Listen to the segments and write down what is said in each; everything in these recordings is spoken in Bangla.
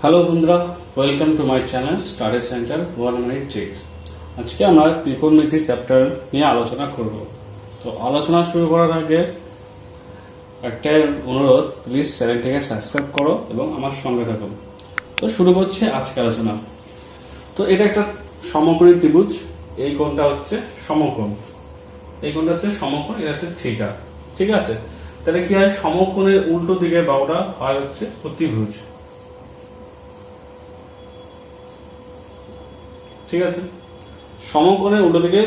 হ্যালো বন্ধুরা, welcome to my channel study centre 1 minute tricks. আজকে আমরা ত্রিকোণমিতি চ্যাপ্টার নিয়ে আলোচনা করব। তো আলোচনা শুরু করার আগে একটা অনুরোধ, প্লিজ চ্যানেলটিকে সাবস্ক্রাইব করো এবং আমার সঙ্গে থাকো। তো শুরু করছি আজকে আলোচনা। তো এটা একটা সমকোণী ত্রিভুজ, এই কোণটা হচ্ছে সমকোণ, এই কোণটা হচ্ছে সমকোণ, এটা হচ্ছে থিটা। ঠিক আছে, তাহলে কি হয়, সমকোণের উল্টো দিকে বাহুটা হয় হচ্ছে অতিভুজ। ঠিক আছে, সমকোণের উল্টো দিকে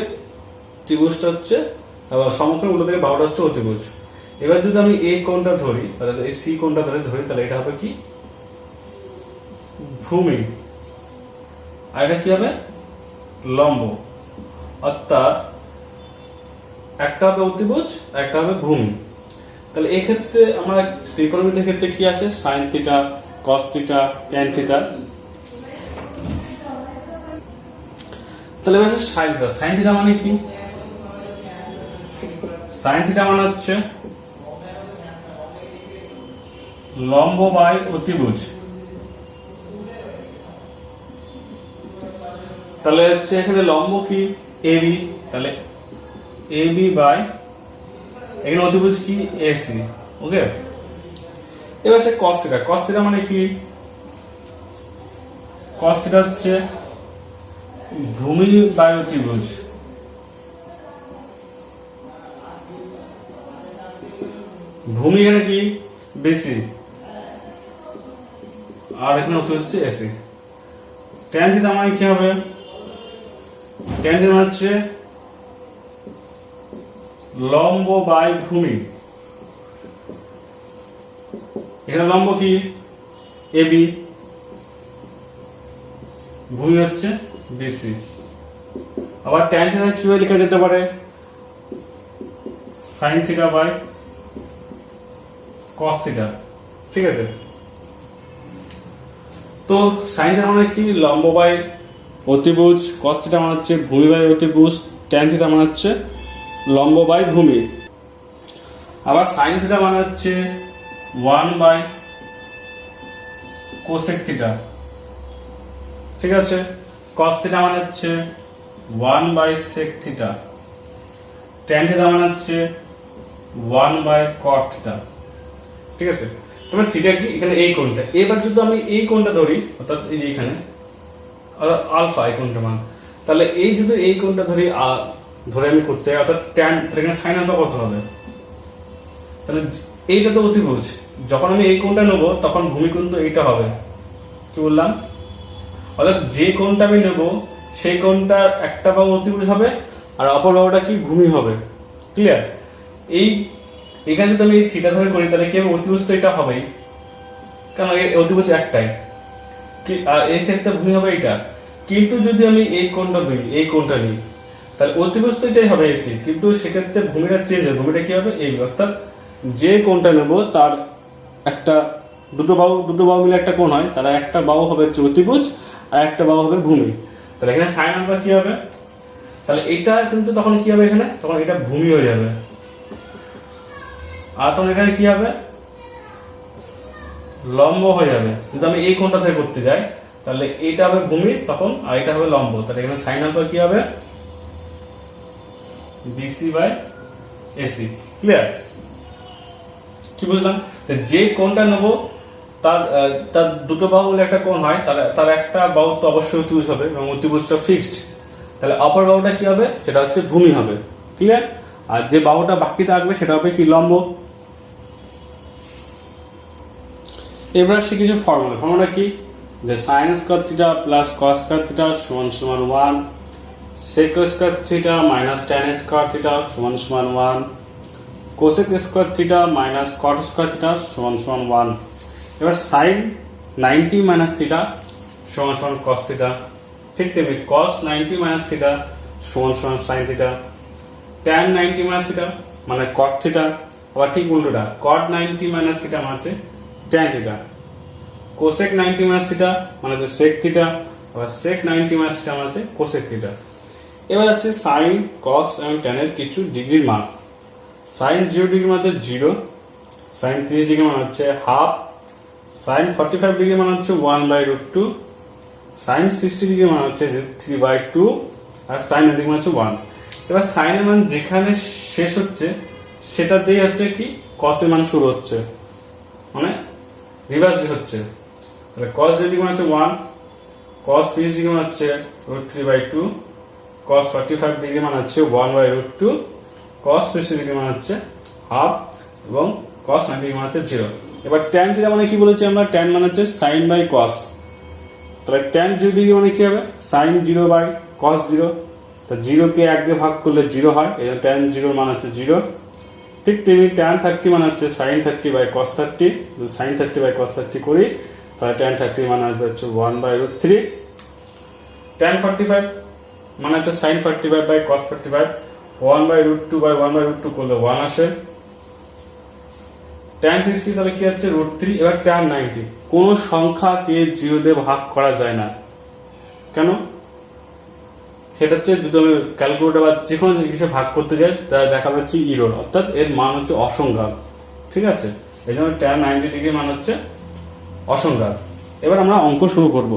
ত্রিভুজটা হচ্ছে, সমকোণের উল্টো দিকে বাহুটা হচ্ছে অতিভুজ। এবার যদি আমি এই কোণটা ধরি, অর্থাৎ এই সি কোণটা ধরি, তাহলে এটা হবে কি ভূমি, আর এটা কি হবে লম্ব। অর্থাৎ একটা হবে অতিভুজ, একটা হবে ভূমি। তাহলে এই ক্ষেত্রে আমরা ত্রিকোণমিতির ক্ষেত্রে কি আসে, sine theta, cos theta, tan theta. তাহলে এবার সাইন থিটা, সাইন থিটা মানে কি? সাইন থিটা মানে হচ্ছে লম্ব বাই অতিভুজ। তাহলে হচ্ছে এখানে লম্ব কি এবি, তাহলে এবি বাই এখানে অতিভুজ কি এসি। ওকে, এবার সে কস থিটা, কস থিটা মানে কি? কস থিটা হচ্ছে ভূমি বাই অতিভুজ। ভূমি এখানে কি বেশি, আর এখানে অতিভুজ হচ্ছে এসি। ট্যান থিটা মানে কি হবে? ট্যান থিটা হচ্ছে লম্ব বাই ভূমি। এখানে লম্ব কি এবি, ভূমি হচ্ছে বিসি। আবার ট্যান থিটা কিভাবে লেখা যেতে পারে? Sine theta by cos theta. ঠিক আছে, তো সাইন থিটা মানে কি লম্ব বাই অতিভুজ, কস থিটা মানে হচ্ছে ভূমি বাই অতিভুজ, ট্যান থিটা মানে হচ্ছে লম্ব বাই ভূমি। আবার সাইন থিটা মানে হচ্ছে 1 বাই কোসেক থিটা। ঠিক আছে, কস থিটা মানে হচ্ছে 1 by sec theta, tan theta মানে হচ্ছে 1 বাই কট থিটা। ঠিক আছে, তবে থিটা কি এখানে এই কোণটা। এবার যদি আমি এই কোণটা ধরি, অর্থাৎ এই যে এখানে আলফা, এই কোণটা মান, তাহলে এই যদি এই কোণটা ধরি, ধরে আমি করতে, অর্থাৎ ট্যান, এখানে সাইন আলফা কত হবে? তাহলে এইটা তো অতিভুজ, যখন আমি এই কোণটা নেবো তখন ভূমি কিন্তু এইটা হবে। কি বললাম? অর্থাৎ যে কোণটা আমি নেব সেই কোণটা একটা বাহু অতিভুজ হবে আর অপর বাহুটা কি ভূমি হবে। ক্লিয়ার? এই এখানে যদি আমি এই থিটা ধরে করি তাহলে কি হবে, অতিভুজ তো এটা হবেই, কারণ অতিভুজ একটাই, আর এই ক্ষেত্রে ভূমি হবে এটা। কিন্তু যদি আমি এই কোণটা ধরি, এই কোণটা নিই, তাহলে অতিভুজ তো এটাই হবে এসি, কিন্তু সেক্ষেত্রে ভূমিটা চেঞ্জ হবে, ভূমিটা কি হবে এই। অর্থাৎ যে কোণটা নেব তার একটা দুটো বাহু মিলে একটা কোণ হয়, তারা একটা বাহু হবে অতিভুজ আর একটা বাহু হবে ভূমি। তাহলে এখানে সাইন আলফা কি হবে? তাহলে এটা কিন্তু তখন কি হবে, এখানে তখন এটা ভূমি হয়ে যাবে, আর তখন এখানে কি হবে, লম্ব হয়ে যাবে। যদি আমি এই কোণটা থেকে করতে যাই তাহলে এটা হবে ভূমি তখন, আর এটা হবে লম্ব। তাহলে এখানে সাইন আলফা কি হবে, বিসি বাই এসি। ক্লিয়ার? কি বুঝলাম? যে কোণটা নেবো তার তার দুটো বাহু মিলে একটা কোণ হয়, তার একটা বাহু তো অবশ্যই অতিভুজ হবে এবং অতিভুজটা ফিক্সড। তাহলে অপর বাহুটা কি হবে, সেটা হচ্ছে ভূমি হবে। ক্লিয়ার? আর যে বাহুটা বাকি থাকবে সেটা হবে কি লম্ব। এবার সে কিছু ফর্মুলা কি, যে sine square theta plus cos square theta সমান সমান 1, sec square theta minus tan square theta সমান সমান 1, cosec square theta minus cot square theta সমান সমান 1। এবার সাইন 90 মাইনাস থিটা সমান সমান কস থিটা। ঠিক তেমনি কস 90 মাইনাস থিটা সমান সমান sine theta. Tan 90 minus theta মানে কট থিটা। আবার ঠিক উল্টোটা, কট 90 মাইনাস থিটা মানে হচ্ছে tan theta. Cosec 90 minus theta মানে হচ্ছে সেক থিটা, আবার সেক 90 মাইনাস থিটা মানে হচ্ছে কোসেক থিটা। এবার আছে সাইন, কস এবং ট্যানের কিছু ডিগ্রির মান। সাইন 0 ডিগ্রি মানে হচ্ছে 0, সাইন 30 ডিগ্রি মানে হচ্ছে হাফ, সাইন 45 ডিগ্রি মানে হচ্ছে 1/√2, সাইন 60 ডিগ্রি মানে হচ্ছে 3/2, আর সাইন 90 মানে হচ্ছে 1। এবার সাইনের মান যেখানে শেষ হচ্ছে সেটা দিয়ে হচ্ছে কি কস এর মান শুরু হচ্ছে, মানে রিভার্স হচ্ছে। তাহলে cos 0 ডিগ্রি মানে হচ্ছে 1, cos 30 ডিগ্রি মানে হচ্ছে √3/2, cos 45 ডিগ্রি মানে হচ্ছে 1/√2, cos 60 ডিগ্রি মানে হচ্ছে হাফ, এবং cos 90 ডিগ্রি মানে হচ্ছে 0। এবার tan থিটা মানে কি বলেছি আমরা? tan মানে হচ্ছে sin বাই cos। তাহলে tan 0 ডিগ্রি মানে কি হবে? sin 0 by cos 0। তো 0 কে 1 দিয়ে ভাগ করলে 0 হয়, এই জন্য tan 0 মানে হচ্ছে 0। ঠিক তেমনি tan 30 মানে হচ্ছে sin 30 বাই cos 30। যদি sin 30 বাই cos 30 করি তাহলে tan 30 মানে আসবে হচ্ছে 1/√3। tan 45 মানে হচ্ছে sin 45 বাই cos 45, 1/√2 বাই 1/√2 করলে 1 আসে। tan 60 তাহলে কি হচ্ছে √3। এবার tan 90, কোন সংখ্যাকে 0 দিয়ে ভাগ করা যায় না, কেন? সেটা হচ্ছে যদি আমি ক্যালকুলেটর বা যে কোনো জিনিসে ভাগ করতে যাই তাহলে দেখা যাচ্ছে ইরর, অর্থাৎ এর মান হচ্ছে অসংখ্যাত। ঠিক আছে, এই জন্য tan 90 ডিগ্রি মান হচ্ছে অসংখ্যাত। এবার আমরা অঙ্ক শুরু করব।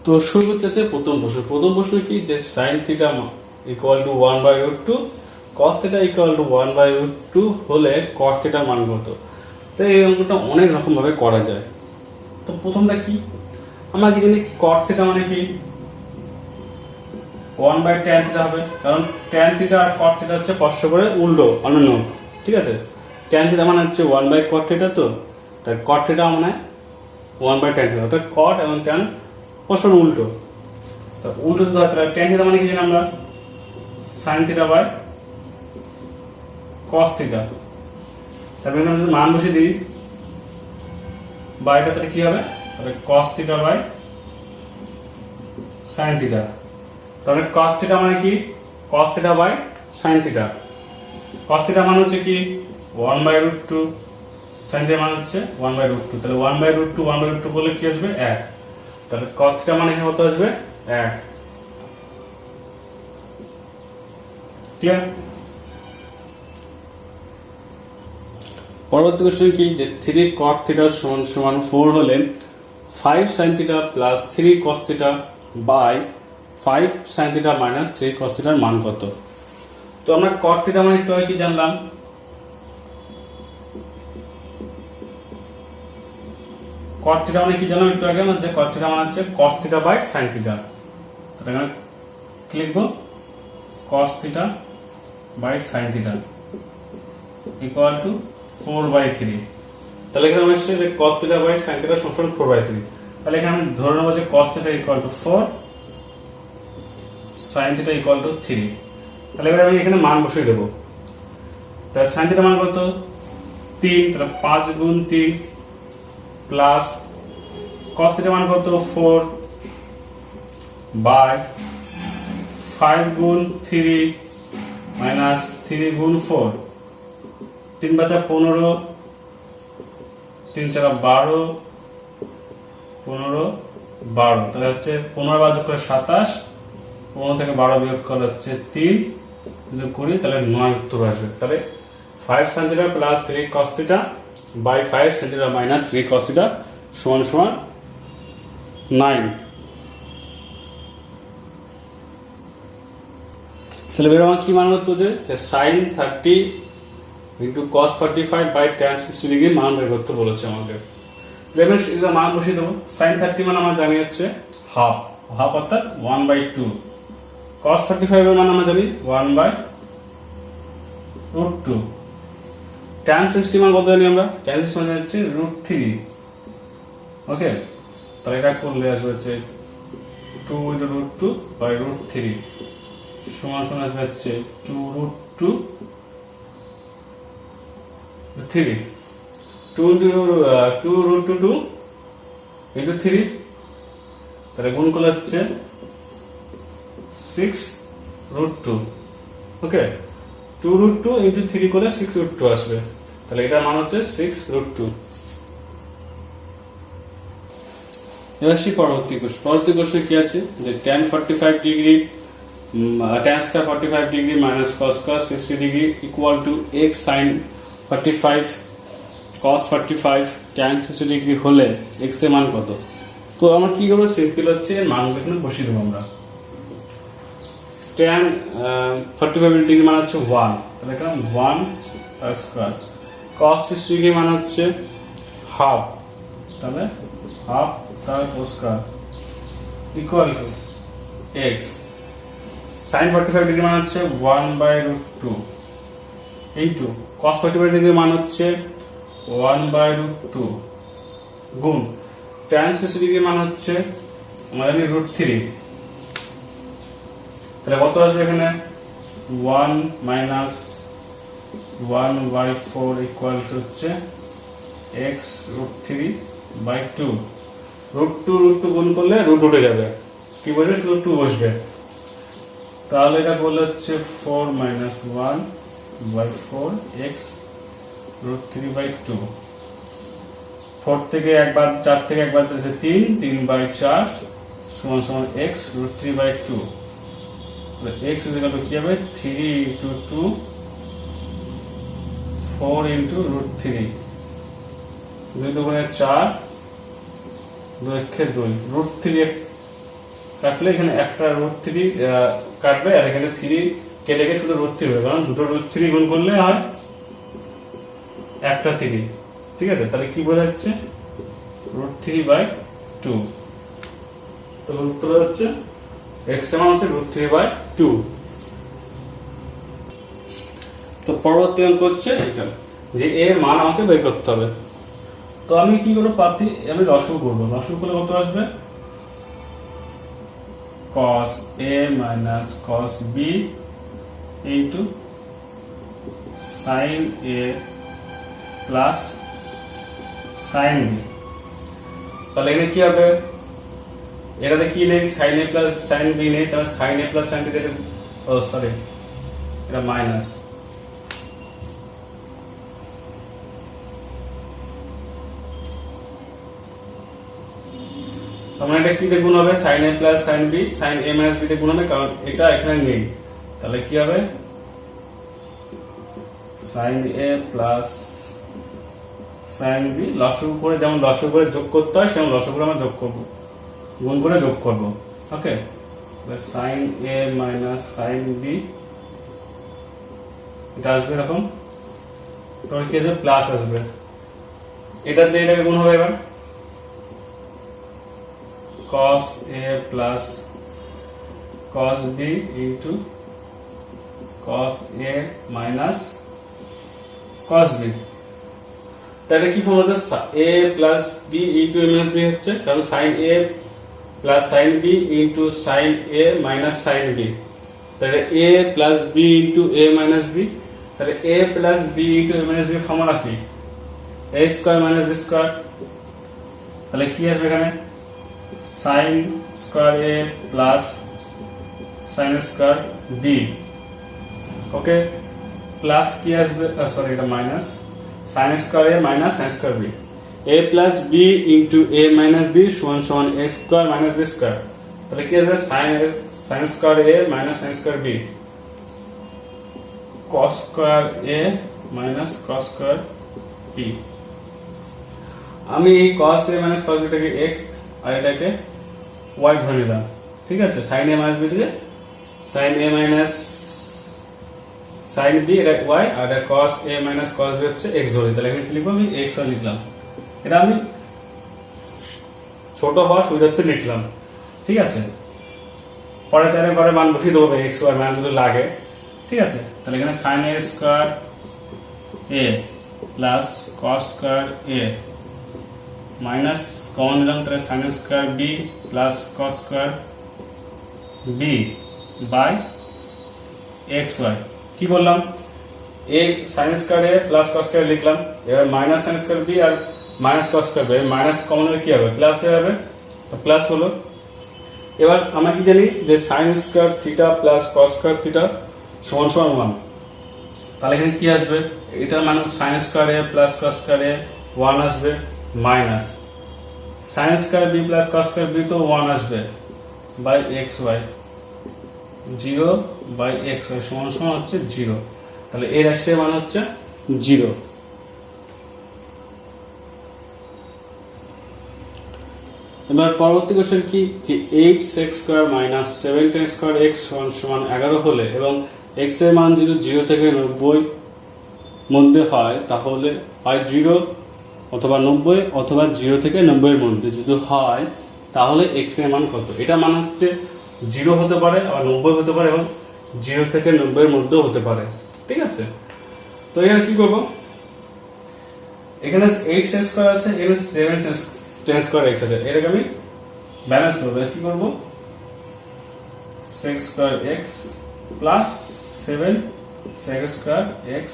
তো শুরু করতেছে প্রথম প্রশ্ন। প্রথম প্রশ্ন কি, যে sin theta equal two 1/√2, cos theta equal two 1/√2 হলে cos থিটার মান কত? তো এই অঙ্কটা অনেক রকম ভাবে করা যায়। তো প্রথমটা কি, আমরা কি জানি cos থিটা মানে কি 1/tan থিটা হবে, কারণ tan থিটা আর cos থিটা হচ্ছে পরস্পরের উল্টো অনুরূপ। ঠিক আছে, tan থিটা মানে হচ্ছে 1/cot থিটা, তো তাই cot থিটা মানে 1/tan থিটা, অর্থাৎ cot এবং tan পরস্পর উল্টো। তো উল্টো তো তাহলে tan থিটা মানে কি জানি আমরা? sin theta by cos theta. তারপরে আমরা যদি মান বসিয়ে দিই বা এটা তাহলে কি হবে? তাহলে cos theta by sin theta. তাহলে cos থিটা মানে কি? cos theta by sin theta. cos theta মানে হচ্ছে কি 1/√2, sin থিটা মানে হচ্ছে 1/√2। তাহলে 1/√2 1/√2 করলে কি আসবে? 1। তাহলে cos থিটা মানে কি কত আসবে? 1। ক্লিয়ার? পরবর্তী কোশ্চেন কি, যে 3 cot থিটা সমান 4 হলে 5 sin theta plus 3 cos theta by 5 sin theta minus 3 cos থিটার মান কত? তো আমরা cot থিটা মানে একটু আগে কি জানলাম? cot থিটা মানে কি জানলাম একটু আগে? যে cot থিটা মানে হচ্ছে cos theta by sin theta. তাহলে আমরা কি লিখব? cos theta by sin theta equal to 4/3। তাহলে এখানে আমরা যে cos theta by sin theta সমান 4/3। তাহলে এখানে আমি ধরে নেব যে cos theta equal to 4, sin theta equal to 3। তাহলে এবার আমি এখানে মান বসিয়ে দেব। তাহলে sin থিটা মান কত? 3, তাহলে 5 গুণ 3 প্লাস cos থিটা মান কত? 4 বাই 5 গুণ 3 মাইনাস 3 গুণ 4, 3 বাচা 15, 3 চারা 12, 15 12। তাহলে হচ্ছে 15 বার যোগ করে 27, 15 থেকে 12 বিয়োগ করলে হচ্ছে 3, যদি করি তাহলে 9 উত্তর আসবে। তাহলে 5 sin theta plus 3 cos theta by 5 sin theta minus 3 cos theta সমান সমান 9। তাহলে এবার আমার কি মান হতো, যে sin 30 into cos 45 by tan 60 degree মান বের করতে বলেছে আমাদের। এবার এটা মান বসিয়ে দেবো। sin 30 মান আমরা জানি হচ্ছে হাফ, অর্থাৎ 1/2। cos 45 এর মান আমরা জানি 1/√2। tan 60 মান কত জানি আমরা? tan 60 মান হচ্ছে √3। ওকে, তাহলে এটা করলে আসবে হচ্ছে 2 × √2/√3 সমান সমান আসবে হচ্ছে 2√2 3, 2 √2 into 3, তাহলে গুণ করলে হচ্ছে 6√2। ওকে, 2√2 into 3 করে 6√2 আসবে। তাহলে এটার মান হচ্ছে 6√2। এবার সেই পরবর্তী কোশ্চেন কি আছে, যে tan 45 degree tan square 45 degree minus cos square 60 degree equal to x sin 45 cos 45 tan 60 degree হলে x এর মান কত? তো আমরা কি করব, সিম্পল হচ্ছে এর মানগুলো এখানে বসিয়ে দেব আমরা। tan 45 ডিগ্রি মান হচ্ছে 1, তাহলে এখানে 1 তার স্কয়ার। cos 60 ডিগ্রি মান হচ্ছে হাফ, তাহলে হাফ তার square equal to x। sin 45 degree মান হচ্ছে 1/√2 ইনটু cos 45 ডিগ্রি মান হচ্ছে 1/√2 গুণ tan 60 ডিগ্রি মান হচ্ছে আমাদের √3, তাহলে কত আসবে এখানে 1 মাইনাস 1/4 ইকুয়াল টু হচ্ছে x √3/2। √2 গুণ করলে রুট উঠে যাবে, কি বসবে শুধু 2 বসবে, তাহলে এটা বললে হচ্ছে 4 মাইনাস 1/4 x √3/2। 4 থেকে একবার 4 থেকে একবার যাচ্ছে 3/4 সমান সমান x √3/2। x is equal to কি হবে 3 into 2 4 into √3, 2 দুগুণে 4 2 একে 2, √3 কাটলে এখানে একটা √3 কাটবে আর এখানে 3 কেটে গিয়ে শুধু √3 হবে, কারণ দুটো √3 গুণ করলে হয় একটা 3, ঠিক আছে? তাহলে কি বোঝা যাচ্ছে √3/2। তো উত্তর হচ্ছে x এর মান হচ্ছে √3/2। তো পরবর্তী অঙ্ক হচ্ছে এটা, যে এর মান আমাকে বের করতে হবে। তো আমি কি করব, পাতি আমি লসাগু করব। লসাগু করলে কত আসবে cos a minus cos b into sin a plus sin b। তাহলে এখানে কি হবে, এটাতে কি নেই, sin a plus sin b নেই, তাহলে sin a plus sin b এটা সরি এটা মাইনাস, তাহলে এটা কি দিয়ে গুণ হবে sin a plus sin b, sin a minus b দিয়ে গুণ হবে, কারণ এটা এখানে নেই। তাহলে কি হবে sin a plus sin b, লসাগু করে যেমন লসাগু করে যোগ করতে হয় সেমন লসাগু করে আমরা যোগ করব, গুণ করে যোগ করব। ওকে, sin a minus sin b এটা আসবে এরকম, তাহলে কি আসবে প্লাস আসবে, এটা দিয়ে এটাকে গুণ হবে এবার cos a plus cos b into cos a minus cos b। তাহলে কি ফর্ম হচ্ছে a plus b into a minus b হচ্ছে, কারণ sin a plus sin b into sin a minus sin b, তাহলে a plus b into a minus b, তাহলে a plus b into a minus b formula কি a square minus b square. তাহলে কি আসবে এখানে sin square a plus sin square b। Okay, plus কি আসবে, সরি এটা minus, sin square a minus sin square b, a plus b into a minus b সমান সমান a square minus b square। তাহলে কি আসবে sin square a minus sin square b, cos square a minus cos square b। আমি এই cos a minus cos b টাকে x আর এটাকে y ধরে নিলাম, ঠিক আছে? sin a minus b থেকে sin a minus sin b এটা y আর এটা cos a minus cos b হচ্ছে x ধরে, তাহলে এখানে কি লিখবো আমি x y লিখলাম, এটা আমি ছোট হওয়ার সুবিধার্থে লিখলাম, ঠিক আছে? পরে চাইলে পরে মান বসিয়ে দেবো x y মান যদি লাগে, ঠিক আছে? তাহলে এখানে sin a square a plus cos square a minus common নিলাম, তাহলে sin square b plus cos square b by xy। কি বললাম, a sin square a plus cos square লিখলাম, এবার মাইনাস sin স্কয়ার b আর minus cos square b, minus common হলে কি হবে প্লাস হয়ে যাবে, তো প্লাস হলো। এবার আমরা কি জানি যে sin square theta plus cos square theta সমান সমান 1, তাহলে এখানে কি আসবে, এটার মানে sin square a plus cos square a 1 আসবে, minus sin square b plus cos square b তো 1 আসবে বাই xy, 0 বাই xy সমান সমান হচ্ছে 0, তাহলে এই রাশির মান হচ্ছে 0। এবার পরবর্তী কোশ্চেন কি, যে 8x square minus 7x square x সমান 11 হলে এবং x এর মান যদি 0 থেকে 90 মধ্যে হয়, তাহলে হয় 0 অথবা 90 অথবা 0 থেকে 90 এর মধ্যে যদি হয়, তাহলে x এর মান কত। এটা মান হচ্ছে 0 হতে পারে আবার 90 হতে পারে এবং 0 থেকে 90 এর মধ্যেও হতে পারে। ঠিক আছে, তো এখানে কি করব, এখানে 8x স্কয়ার আছে, এখানে 7 স্কয়ার x আছে, এটাকে আমি ব্যালেন্স করব। কি করব, sec square x plus 7 sec square x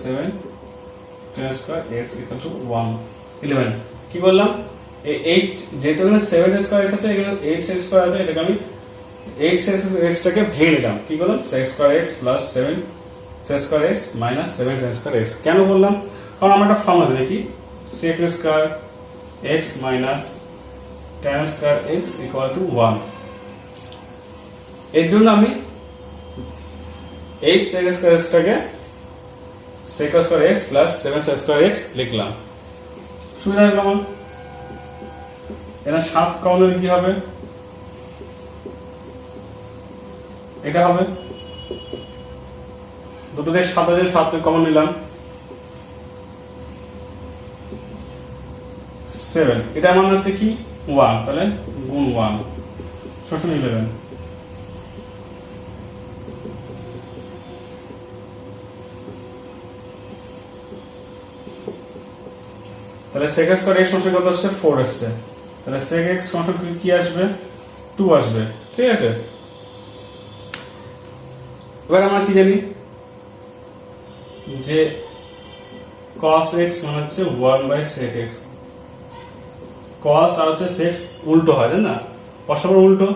7 tan square x equal to 1 11। কি বললাম, এই 8 যেহেতু এখানে 7 স্কয়ার x আছে, এখানে 8 স্কয়ার আছে, এটাকে আমি 8 x টাকে ভেঙে নিলাম। কি করলাম, sec square x plus 7 sec square x minus 7 tan square x। কেন বললাম, কারণ আমরা একটা ফর্মুলা দেখি, sec square x minus tan square x equal to 1। এর জন্য আমি 8 sec স্কয়ার x টাকে sec square x plus 7 sec square x লিখলাম। সুবিধা হলো আমার। এখানে 7 কমন হলে কি হবে, এটা হবে, দুটো দিয়ে 7 আছে, 7 কমন নিলাম, 7, এটা মান হচ্ছে কি 1, তাহলে গুণ 1 শোষণ 11। তাহলে sec স্কয়ার x সমান কত আসছে, 4 আসছে, তাহলে sec x সমান কি আসবে, 2 আসবে। ঠিক আছে, এবার আমরা কি জানি যে cos x মানে হচ্ছে 1/sec x। cos আর হচ্ছে sec উল্টো হয়, তাই না, পরস্পর উল্টো।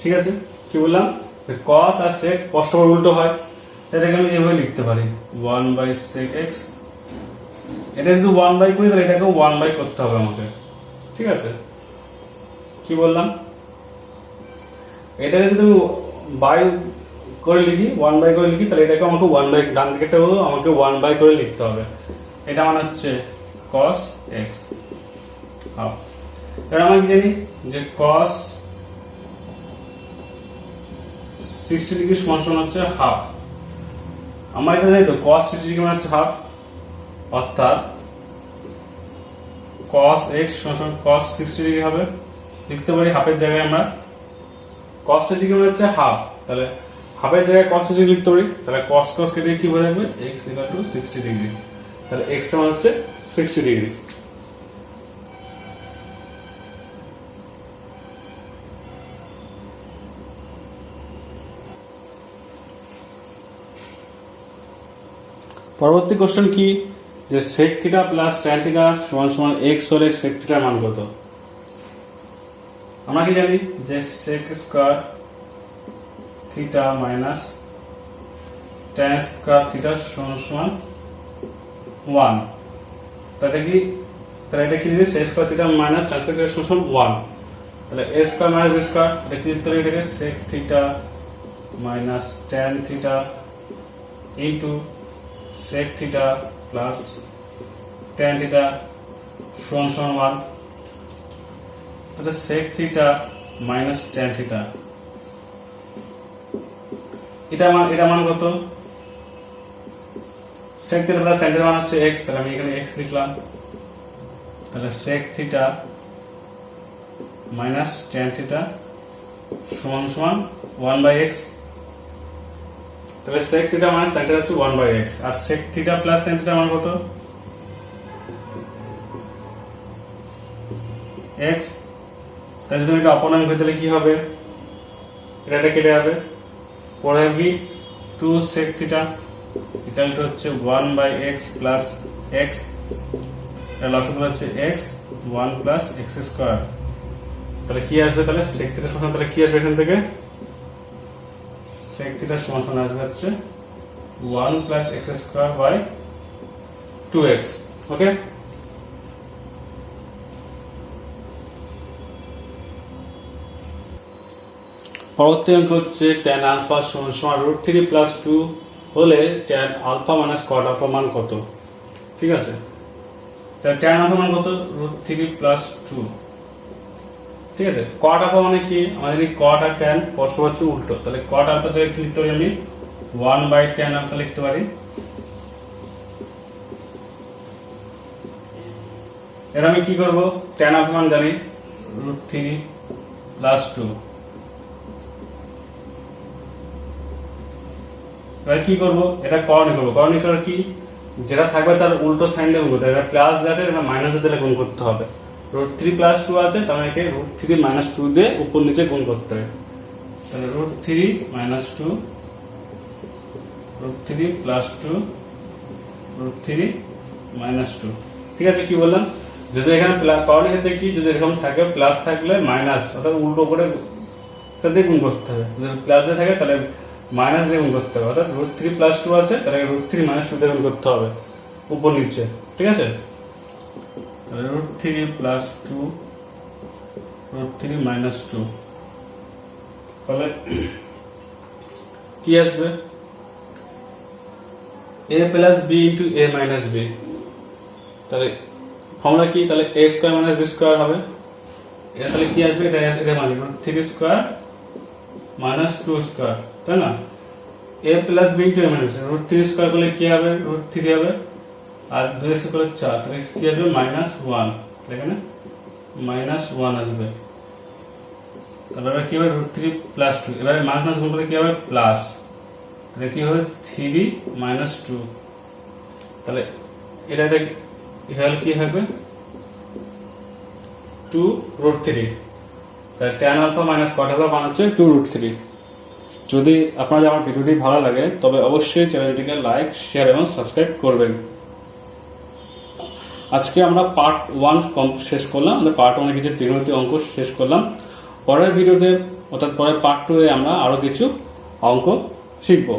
ঠিক আছে, কি বললাম, cos আর sec পরস্পর উল্টো হয়, এটাকে আমি এভাবে লিখতে পারি 1/sec x। এটা যদি 1 করি, তাহলে এটাকে 1 করতে হবে আমাকে। ঠিক আছে, কি বললাম, এটাকে যদি বাই করে লিখি, 1 করে লিখি, তাহলে এটাকে আমাকে 1 ডান দিকেটাও আমাকে 1 করে লিখতে হবে। এটা মানে হচ্ছে cos x হাফ। এবার আমরা কি জানি যে cos 60 ডিগ্রি সমান হচ্ছে হাফ। আমরা এটা জানি তো cos 60 ডিগ্রি মানে হচ্ছে হাফ, অর্থাৎ cos x সমান cos 60 ডিগ্রি হবে। লিখতে পারি হাফের জায়গায় আমরা cos 60 ডিগ্রি মানে হচ্ছে হাফ, তাহলে হাফের জায়গায় cos 60 ডিগ্রি লিখতে পারি, তাহলে cos cos কেটে কি হয়ে যাবে, x ইকুয়াল টু 60 ডিগ্রি। তাহলে x সমান হচ্ছে 60 ডিগ্রি। পরবর্তী কোশ্চেন কি, যে sec theta plus tan theta সমান সমান x হলে sec থিটার মান কত। আমরা কি জানি যে sec square theta minus tan square theta সমান সমান 1। তাহলে কি, তাহলে এটা কি দিবে, sec square theta minus tan square theta সমান 1, তাহলে a square minus b square, এটা কি দিতে হবে, এটাকে sec theta minus tan theta into sec theta plus tan theta সমান সমান 1। তাহলে sec theta minus tan theta, এটা মান কত, sec theta plus tan theta মান হচ্ছে x, তাহলে আমি এখানে x লিখলাম। তাহলে sec theta minus tan theta সমান সমান 1/x। তাহলে sec theta minus tan theta হচ্ছে 1/x, আর sec theta plus tan theta মান কত, x। তাহলে যদি এটা অপনয়ন করি, তাহলে কি হবে, এটা কেটে যাবে, পরে কি 2 sec থিটা ইকুয়াল টু হচ্ছে 1/x প্লাস x, এর লসাগু হচ্ছে x 1 প্লাস x স্কয়ার। তাহলে কি আসবে, তাহলে sec থিটা সমান, তাহলে কি আসবে এখান থেকে, sec থিটা সমান সমান আসবে হচ্ছে 1 plus x square by 2x। Okay, পরবর্তী অঙ্ক হচ্ছে tan আলফা সমান √3 প্লাস 2 হলে tan alpha minus cot alpha মান কত? ঠিক আছে, তাহলে tan আলফা মান কত? √3 প্লাস 2। ঠিক আছে, cot আলফা মানে কি? আমাদের এই cot আর tan পরস্পর হচ্ছে উল্টো, তাহলে cot আলফা থেকে কি লিখতে পারি আমি? 1/tan আলফা লিখতে পারি। এর আমি কি করব? tan আলফা মান জানি √3 প্লাস 2। এবার কি করব? এটা করণীয় করব। করণীয় করার কি? যেটা থাকবে তার উল্টো সাইন দিয়ে গুণ করতে হবে। এটা প্লাস আছে, এটা মাইনাস দিলে গুণ করতে হবে। √3 প্লাস 2 আছে, তাহলে একে √3 মাইনাস 2 দিয়ে উপর নিচে গুণ করতে হবে। তাহলে √3 মাইনাস 2, √3 প্লাস 2, √3 মাইনাস 2। ঠিক আছে, কি বললাম? যদি এখানে করণীয় ক্ষেত্রে কি, যদি এরকম থাকে প্লাস থাকলে মাইনাস অর্থাৎ উল্টো করে দিয়ে গুণ করতে হবে। যদি প্লাস দিয়ে থাকে তাহলে মাইনাস দিয়ে গুণ করতে হবে। অর্থাৎ √3 প্লাস 2 আছে, তাহলে √3 মাইনাস 2 দিয়ে গুণ করতে হবে উপর নিচে। ঠিক আছে, তাহলে √3 প্লাস 2, √3 মাইনাস 2, তাহলে কি আসবে? a plus b into a minus b। তাহলে ফর্মুলা কি? তাহলে a square minus b square হবে। এটা তাহলে কি আসবে? এটা মানে √3 স্কয়ার মাইনাস 2 স্কয়ার, তাই না? a plus b into a minus √3 square করলে কি হবে? √3 হবে, আর 2 স্কয়ার করলে 4, তাহলে কি আসবে? -1। এখানে -1 আসবে। তাহলে কি হবে? √3 প্লাস 2। এবারে মাইনাস গুণ করলে কি হবে? প্লাস। তাহলে কি হবে? 3 মাইনাস 2। তাহলে এটা ইকুয়াল কি হবে? 2√3। তাহলে tan alpha minus cot alpha মান হচ্ছে 2√3। যদি আপনাদের আমার ভিডিওটি ভালো লাগে তবে অবশ্যই চ্যানেলটিকে লাইক, শেয়ার এবং সাবস্ক্রাইব করবেন। আজকে আমরা পার্ট 1 শেষ করলাম। আমরা পার্ট 1 এর কিছু ত্রিকোণমিতিক অঙ্ক শেষ করলাম। পরের ভিডিওতে অর্থাৎ পরের পার্ট 2 এ আমরা আরো কিছু অঙ্ক শিখব।